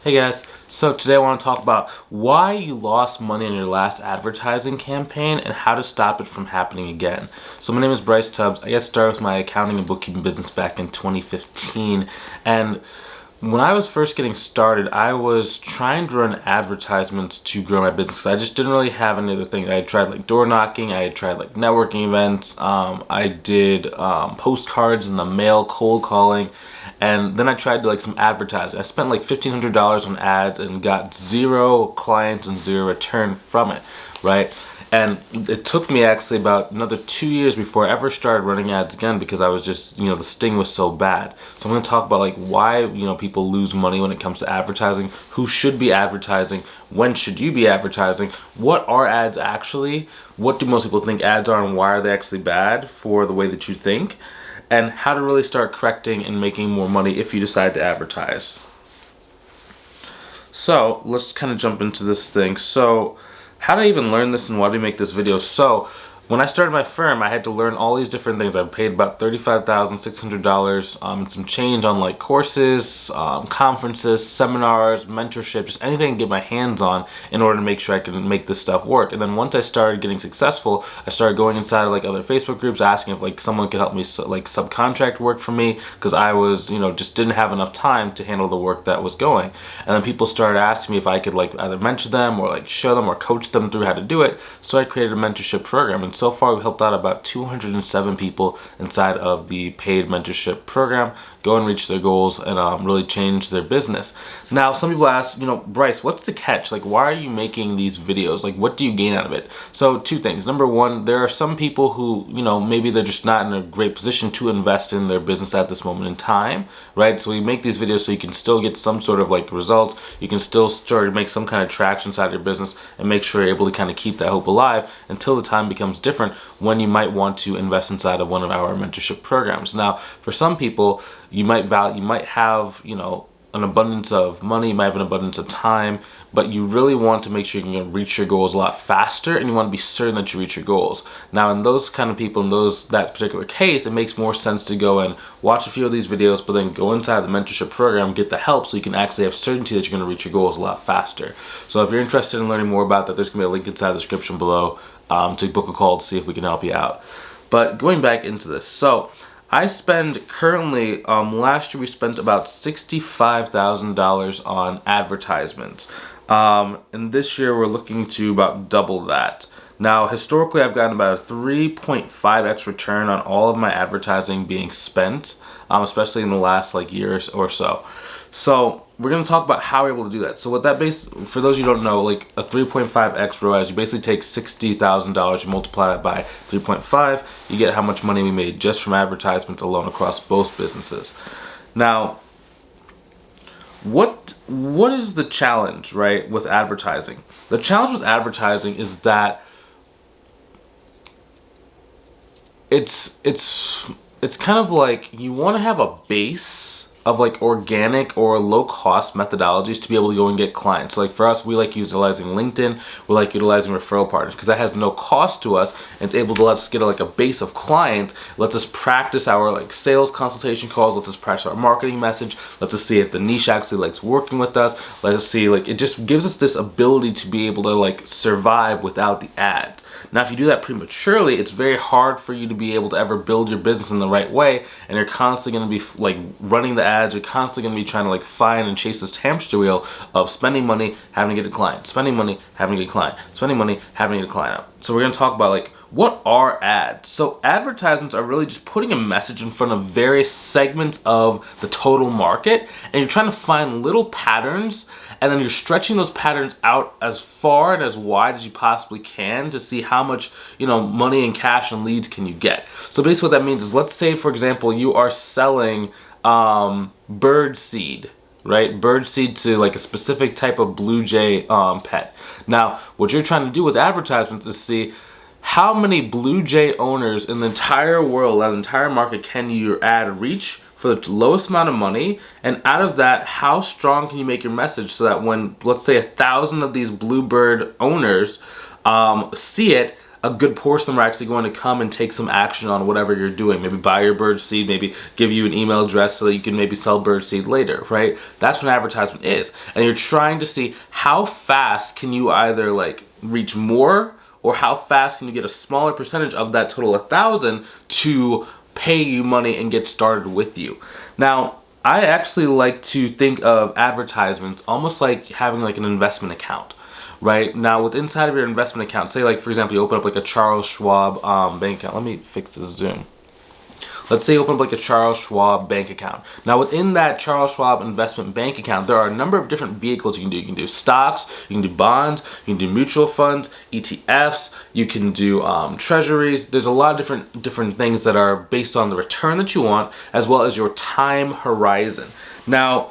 Hey guys, so today I want to talk about why you lost money on your last advertising campaign and how to stop it from happening again. So my name is Bryce Tubbs. I got started with my accounting and bookkeeping business back in 2015, and when I was first getting started, I was trying to run advertisements to grow my business. I just didn't really have any other thing. I had tried like door knocking, I had tried like networking events, I did postcards in the mail, cold calling, and then I tried to like some advertising. I spent like $1,500 on ads and got zero clients and zero return from it, right? And it took me actually about another 2 years before I ever started running ads again because I was just, the sting was so bad. So I'm going to talk about like why, people lose money when it comes to advertising, who should be advertising, when should you be advertising, what are ads actually, what do most people think ads are and why are they actually bad for the way that you think, and how to really start correcting and making more money if you decide to advertise. So let's kind of jump into this thing. So how did I even learn this and why did I make this video? So when I started my firm, I had to learn all these different things. I paid about $35,600 and some change on like courses, conferences, seminars, mentorship, just anything I can get my hands on in order to make sure I can make this stuff work. And then once I started getting successful, I started going inside of like other Facebook groups, asking if like someone could help me like subcontract work for me because I was, just didn't have enough time to handle the work that was going. And then people started asking me if I could like either mentor them or like show them or coach them through how to do it. So I created a mentorship program, and so far we've helped out about 207 people inside of the paid mentorship program go and reach their goals and really change their business. Now some people ask, Bryce, what's the catch? Like, why are you making these videos? Like, what do you gain out of it? So two things. Number one, there are some people who, maybe they're just not in a great position to invest in their business at this moment in time, right? So we make these videos so you can still get some sort of like results. You can still start to make some kind of traction inside your business and make sure you're able to kind of keep that hope alive until the time becomes different when you might want to invest inside of one of our mentorship programs. Now, for some people, you might have, an abundance of money, you might have an abundance of time, but you really want to make sure you can reach your goals a lot faster, and you want to be certain that you reach your goals. Now, in those kind of people, in that particular case, it makes more sense to go and watch a few of these videos, but then go inside the mentorship program, get the help, so you can actually have certainty that you're going to reach your goals a lot faster. So if you're interested in learning more about that, there's going to be a link inside the description below to book a call to see if we can help you out. But going back into this, so I spend currently, last year we spent about $65,000 on advertisements. And this year we're looking to about double that. Now, historically, I've gotten about a 3.5x return on all of my advertising being spent, especially in the last like years or so. So we're going to talk about how we're able to do that. So what that for those you don't know, like a 3.5x ROAS, you basically take $60,000, you multiply it by 3.5, you get how much money we made just from advertisements alone across both businesses. Now, what is the challenge, right, with advertising? The challenge with advertising is that it's kind of like you want to have a base of like organic or low cost methodologies to be able to go and get clients. So like for us, we like utilizing LinkedIn, we like utilizing referral partners because that has no cost to us and it's able to let us get like a base of clients, lets us practice our like sales consultation calls, lets us practice our marketing message, lets us see if the niche actually likes working with us, let us see, like it just gives us this ability to be able to like survive without the ads. Now if you do that prematurely, it's very hard for you to be able to ever build your business in the right way, and you're constantly going to be like running the ads, you're constantly going to be trying to like find and chase this hamster wheel of spending money, having to get a client, spending money, having to get a client, spending money, having to get a client out. So we're going to talk about like what are ads. So advertisements are really just putting a message in front of various segments of the total market, and you're trying to find little patterns, and then you're stretching those patterns out as far and as wide as you possibly can to see how much, money and cash and leads can you get. So basically what that means is, let's say for example you are selling bird seed, right? Bird seed to like a specific type of blue jay pet. Now, what you're trying to do with advertisements is see how many blue jay owners in the entire world, the entire market, can your ad reach for the lowest amount of money, and out of that, how strong can you make your message so that when, let's say, 1,000 of these bluebird owners see it, a good portion of them are actually going to come and take some action on whatever you're doing. Maybe buy your birdseed, maybe give you an email address so that you can maybe sell birdseed later, right? That's what an advertisement is. And you're trying to see how fast can you either like reach more, or how fast can you get a smaller percentage of that total 1,000 to pay you money and get started with you. Now, I actually like to think of advertisements almost like having like an investment account, right? Now, with inside of your investment account, say like, for example, you open up like a Charles Schwab bank account. Let me fix this Zoom. Let's say you open up like a Charles Schwab bank account. Now within that Charles Schwab investment bank account, there are a number of different vehicles you can do. You can do stocks, you can do bonds, you can do mutual funds, ETFs, you can do treasuries. There's a lot of different things that are based on the return that you want, as well as your time horizon. Now,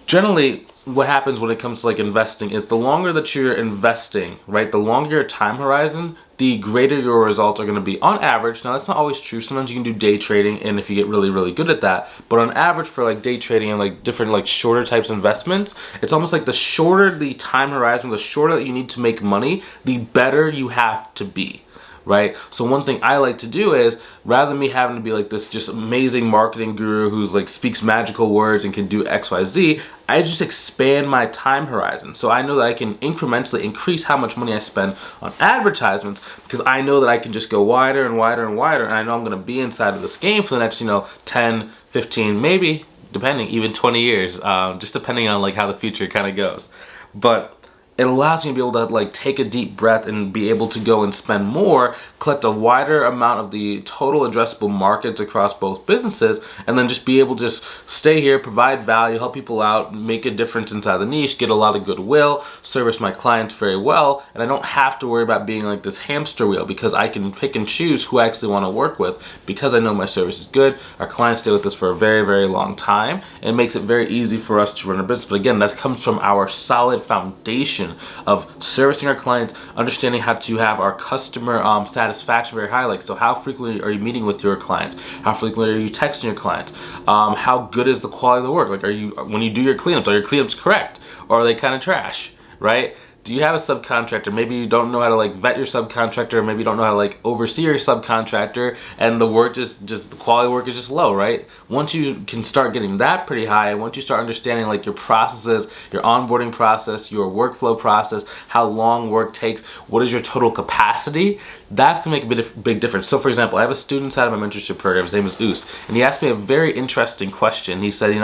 generally, what happens when it comes to like investing is the longer that you're investing, right, the longer your time horizon, the greater your results are going to be on average. Now that's not always true. Sometimes you can do day trading, and if you get really, really good at that, but on average for like day trading and like different like shorter types of investments, it's almost like the shorter the time horizon, the shorter that you need to make money, the better you have to be. Right? So one thing I like to do is, rather than me having to be like this just amazing marketing guru who's like speaks magical words and can do XYZ, I just expand my time horizon. So I know that I can incrementally increase how much money I spend on advertisements, because I know that I can just go wider and wider and wider, and I know I'm going to be inside of this game for the next, 10, 15, maybe, depending, even 20 years, just depending on like how the future kind of goes. But it allows me to be able to like take a deep breath and be able to go and spend more, collect a wider amount of the total addressable markets across both businesses, and then just be able to just stay here, provide value, help people out, make a difference inside the niche, get a lot of goodwill, service my clients very well, and I don't have to worry about being like this hamster wheel, because I can pick and choose who I actually want to work with, because I know my service is good. Our clients stay with us for a very, very long time, and it makes it very easy for us to run a business. But again, that comes from our solid foundation of servicing our clients, understanding how to have our customer satisfaction very high. Like, so how frequently are you meeting with your clients? How frequently are you texting your clients? How good is the quality of the work? Like, when you do your cleanups, are your cleanups correct, or are they kind of trash, right? Do you have a subcontractor? Maybe you don't know how to like vet your subcontractor, or maybe you don't know how to like oversee your subcontractor, and the work just the quality of work is just low, right? Once you can start getting that pretty high, once you start understanding like your processes, your onboarding process, your workflow process, how long work takes, what is your total capacity, that's to make a big difference. So for example, I have a student inside of my mentorship program. His name is Us, and he asked me a very interesting question. He said,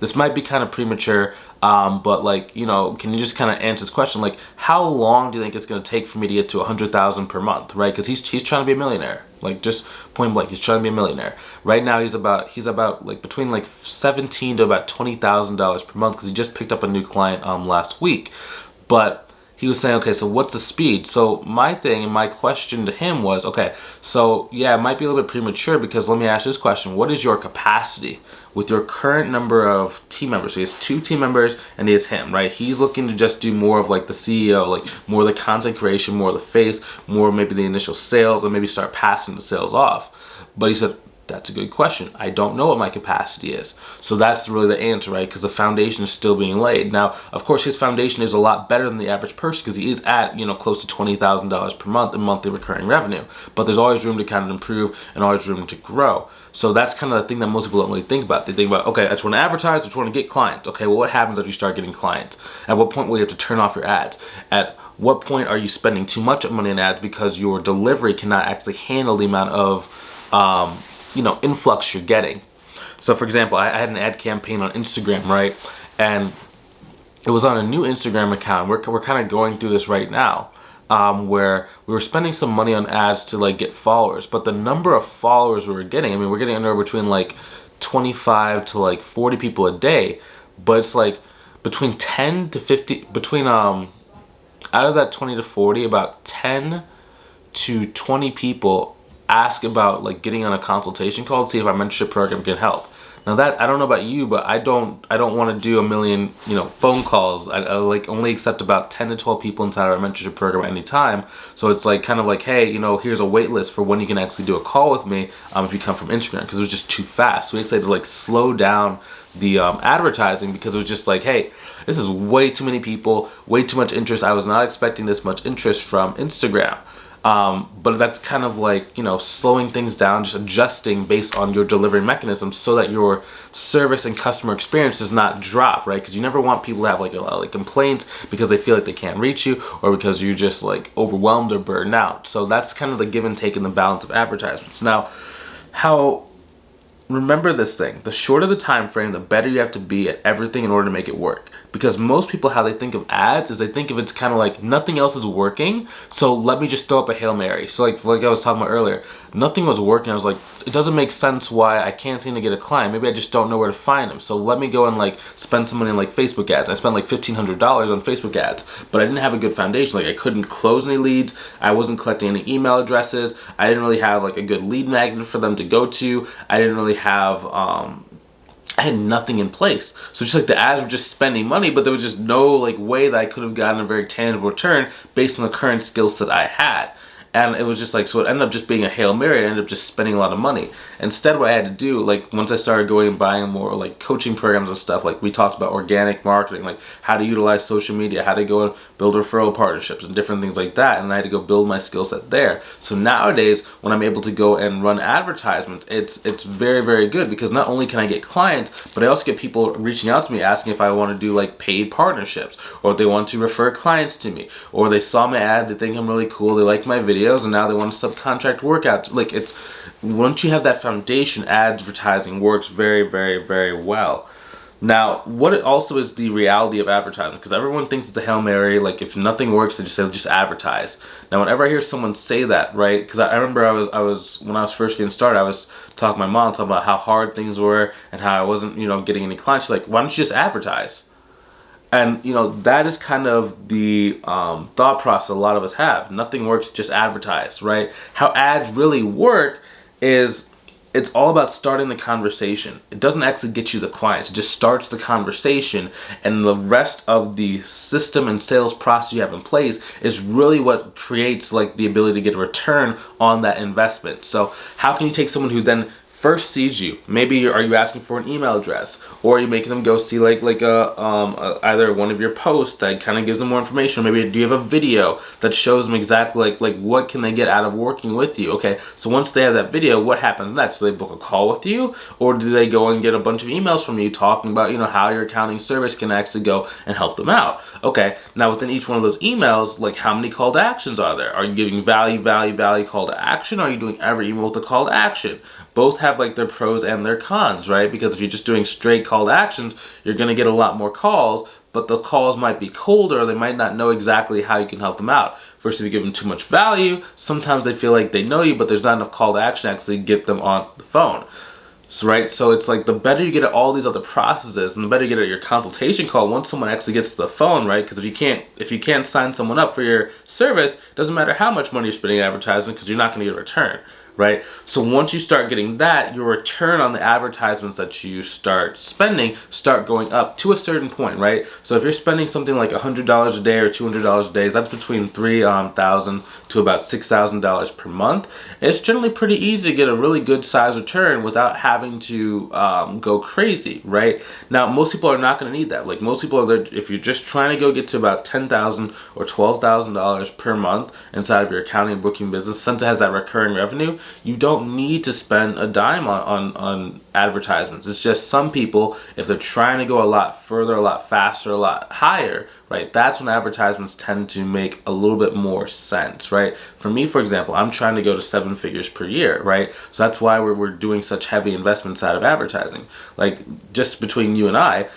this might be kind of premature, but like, can you just kind of answer this question? Like, how long do you think it's going to take for me to get to 100,000 per month, right? Because he's trying to be a millionaire, like just point blank. He's trying to be a millionaire. Right now, he's about like between like $17,000 to about $20,000 per month, because he just picked up a new client last week. But he was saying, okay, so what's the speed? So my thing and my question to him was, okay, so yeah, it might be a little bit premature, because let me ask you this question. What is your capacity with your current number of team members? So he has 2 team members and he has him, right? He's looking to just do more of like the CEO, like more of the content creation, more of the face, more maybe the initial sales, or maybe start passing the sales off. But he said, that's a good question. I don't know what my capacity is. So that's really the answer, right? Because the foundation is still being laid. Now, of course, his foundation is a lot better than the average person, because he is at, close to $20,000 per month in monthly recurring revenue. But there's always room to kind of improve and always room to grow. So that's kind of the thing that most people don't really think about. They think about, okay, I just want to advertise, I just want to get clients. Okay, well, what happens if you start getting clients? At what point will you have to turn off your ads? At what point are you spending too much money on ads because your delivery cannot actually handle the amount of influx you're getting? So for example, I had an ad campaign on Instagram, right? And it was on a new Instagram account. We're kind of going through this right now, where we were spending some money on ads to like get followers, but the number of followers we were getting, we're getting anywhere between like 25 to like 40 people a day, but it's like between 10 to 50, out of that 20 to 40, about 10 to 20 people ask about like getting on a consultation call to see if our mentorship program can help. Now that, I don't know about you, but I don't want to do a million, phone calls. I like only accept about 10 to 12 people inside our mentorship program at any time. So it's like kind of like, hey, here's a wait list for when you can actually do a call with me if you come from Instagram, because it was just too fast. So we decided to like slow down the advertising, because it was just like, hey, this is way too many people, way too much interest. I was not expecting this much interest from Instagram. But that's kind of like, you know, slowing things down, just adjusting based on your delivery mechanism so that your service and customer experience does not drop, right? Because you never want people to have like a lot of like complaints because they feel like they can't reach you, or because you're just like overwhelmed or burned out. So that's kind of the give and take in the balance of advertisements. Now, how remember this thing: the shorter the time frame, the better you have to be at everything in order to make it work. Because most people, how they think of ads is they think of it's kind of like nothing else is working, so let me just throw up a Hail Mary. So like I was talking about earlier, nothing was working. I was like, it doesn't make sense why I can't seem to get a client. Maybe I just don't know where to find them. So let me go and like spend some money on like Facebook ads. I spent like $1,500 on Facebook ads, but I didn't have a good foundation. Like I couldn't close any leads. I wasn't collecting any email addresses. I didn't really have like a good lead magnet for them to go to. I didn't really have I had nothing in place. So just like the ads were just spending money, but there was just no like way that I could have gotten a very tangible return based on the current skill set I had. And it was just like, so it ended up just being a Hail Mary. I ended up just spending a lot of money. Instead, what I had to do, like once I started going and buying more like coaching programs and stuff, like we talked about organic marketing, like how to utilize social media, how to go and build referral partnerships and different things like that. And I had to go build my skill set there. So nowadays, when I'm able to go and run advertisements, it's very, very good, because not only can I get clients, but I also get people reaching out to me asking if I want to do like paid partnerships, or if they want to refer clients to me, or they saw my ad, they think I'm really cool, they like my videos, and now they want to subcontract workouts. Like it's, once you have that foundation, advertising works very, very, very well. Now, what it also is the reality of advertising, because everyone thinks it's a Hail Mary, like if nothing works, they just say, just advertise. Now, whenever I hear someone say that, right, because I remember I was, when I was first getting started, I was talking to my mom, talking about how hard things were and how I wasn't, you know, getting any clients. She's like, why don't you just advertise? And, you know, that is kind of the thought process a lot of us have. Nothing works, just advertise, right? How ads really work is it's all about starting the conversation. It doesn't actually get you the clients. It just starts the conversation, and the rest of the system and sales process you have in place is really what creates like the ability to get a return on that investment. So how can you take someone who then first sees you? Maybe are you asking for an email address, or are you making them go see like either one of your posts that kind of gives them more information, or maybe do you have a video that shows them exactly like what can they get out of working with you? Okay, so once they have that video, what happens next? Do they book a call with you, or do they go and get a bunch of emails from you talking about, you know, how your accounting service can actually go and help them out? Okay, now within each one of those emails, like how many call to actions are there? Are you giving value call to action? Or are you doing every email with a call to action? Both have like their pros and their cons, right? Because if you're just doing straight call to actions, you're going to get a lot more calls, but the calls might be colder, or they might not know exactly how you can help them out. Versus if you give them too much value, sometimes they feel like they know you, but there's not enough call to action to actually get them on the phone. So, right? So it's like the better you get at all these other processes, and the better you get at your consultation call once someone actually gets to the phone, right? Because if you can't sign someone up for your service, it doesn't matter how much money you're spending in advertising, because you're not going to get a return. Right? So once you start getting that, your return on the advertisements that you start spending start going up to a certain point, right? So if you're spending something like $100 a day or $200 a day, that's between $3,000 to about $6,000 per month. It's generally pretty easy to get a really good size return without having to go crazy, right? Now, most people are not going to need that. Like most people, if you're just trying to go get to about $10,000 or $12,000 per month inside of your accounting and booking business, since it has that recurring revenue, you don't need to spend a dime on advertisements. It's just some people, if they're trying to go a lot further, a lot faster, a lot higher, right, that's when advertisements tend to make a little bit more sense, right? For me, for example, I'm trying to go to 7 figures per year, right? So that's why we're doing such heavy investments out of advertising. Like just between you and I,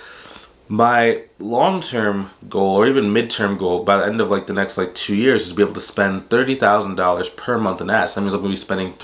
my long-term goal, or even mid-term goal, by the end of like the next like 2 years, is to be able to spend $30,000 per month in ads. That means I'm going to be spending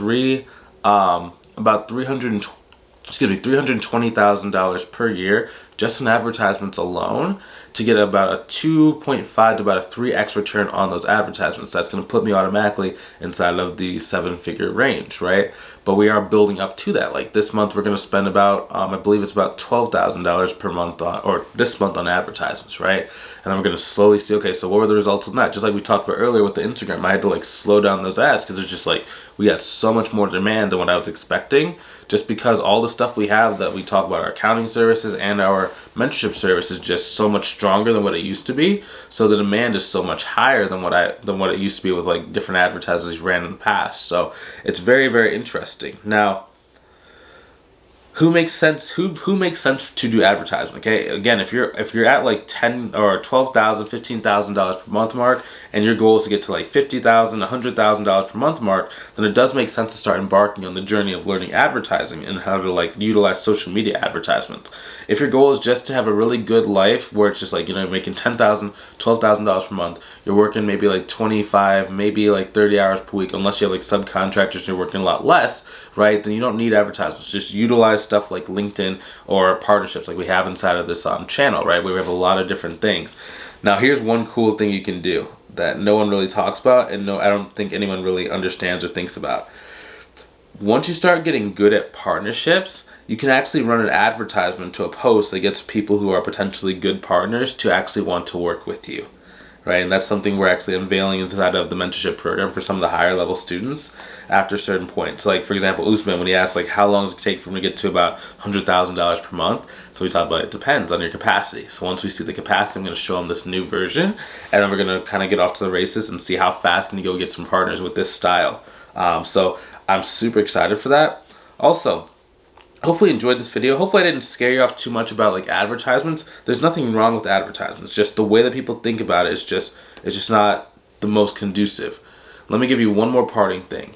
about $320,000 per year just on advertisements alone, to get about a 2.5 to about a 3x return on those advertisements. That's going to put me automatically inside of the 7-figure range, right? But we are building up to that. Like this month, we're going to spend about, I believe it's about $12,000 per month on, or this month on advertisements, right? And then we're going to slowly see, okay, so what were the results of that? Just like we talked about earlier with the Instagram, I had to like slow down those ads because it's just like, we got so much more demand than what I was expecting, just because all the stuff we have that we talk about, our accounting services and our our mentorship service is just so much stronger than what it used to be. So the demand is so much higher than what it used to be with like different advertisers we ran in the past. So it's very, very interesting. Now, who makes sense to do advertisement? Okay, again, if you're at like $10,000 or $12,000, $15,000 per month mark, and your goal is to get to like $50,000, $100,000 per month mark, then it does make sense to start embarking on the journey of learning advertising and how to like utilize social media advertisements. If your goal is just to have a really good life where it's just like, you know, making $10,000, $12,000 per month, you're working maybe like 25, maybe like 30 hours per week, unless you have like subcontractors and you're working a lot less, right? Then you don't need advertisements. Just utilize stuff like LinkedIn or partnerships like we have inside of this channel, right? We have a lot of different things. Now, here's one cool thing you can do that no one really talks about, and I don't think anyone really understands or thinks about. Once you start getting good at partnerships, you can actually run an advertisement to a post that gets people who are potentially good partners to actually want to work with you, right? And that's something we're actually unveiling inside of the mentorship program for some of the higher level students after a certain point. So like, for example, Usman, when he asked like, how long does it take for him to get to about $100,000 per month? So we talked about it depends on your capacity. So once we see the capacity, I'm going to show him this new version, and then we're going to kind of get off to the races and see how fast can you go get some partners with this style. So I'm super excited for that. Also, hopefully you enjoyed this video. Hopefully I didn't scare you off too much about like advertisements. There's nothing wrong with advertisements. It's just the way that people think about it is just not the most conducive. Let me give you one more parting thing.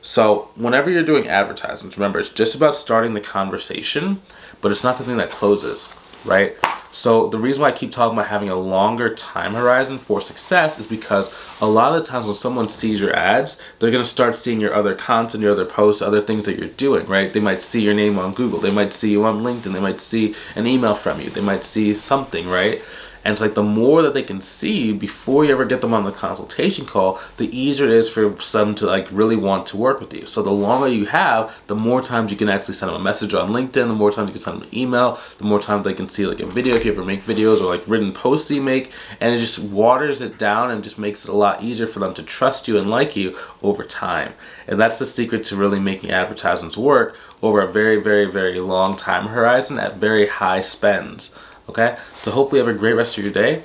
So whenever you're doing advertisements, remember, it's just about starting the conversation, but it's not the thing that closes, right? So the reason why I keep talking about having a longer time horizon for success is because a lot of the times when someone sees your ads, they're going to start seeing your other content, your other posts, other things that you're doing, right? They might see your name on Google. They might see you on LinkedIn. They might see an email from you. They might see something, right? And it's like the more that they can see you before you ever get them on the consultation call, the easier it is for them to like really want to work with you. So the longer you have, the more times you can actually send them a message on LinkedIn, the more times you can send them an email, the more times they can see like a video if you ever make videos or like written posts you make, and it just waters it down and just makes it a lot easier for them to trust you and like you over time. And that's the secret to really making advertisements work over a very, very, very long time horizon at very high spends. Okay, so hopefully you have a great rest of your day.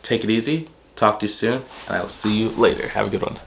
Take it easy. Talk to you soon, and I will see you later. Have a good one.